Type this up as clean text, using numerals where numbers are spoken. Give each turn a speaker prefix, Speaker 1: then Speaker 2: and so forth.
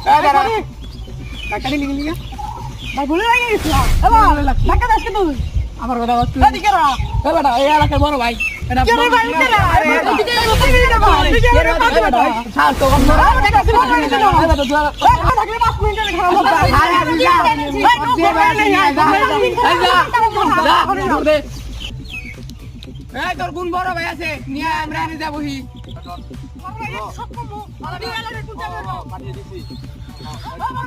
Speaker 1: দাঁড়া টাকা নিয়ে নিয়ে ভাই ভুলে গেছি টাকা দাস কিন্তু আমার কথা বলছিস এদিকে রা এ বেটা এই এলাকার বড় ভাই এটা কে ভাই এটা আরে এদিকে ভাই ছাড় তো কম না টাকা ছিল না এটা তো থাকলে 5 মিনিটের খারাপ এই তোর কোন বড় ভাই আছে নিয়ে আমরা এনে যাবহি পাঠিয়ে দিছি আমার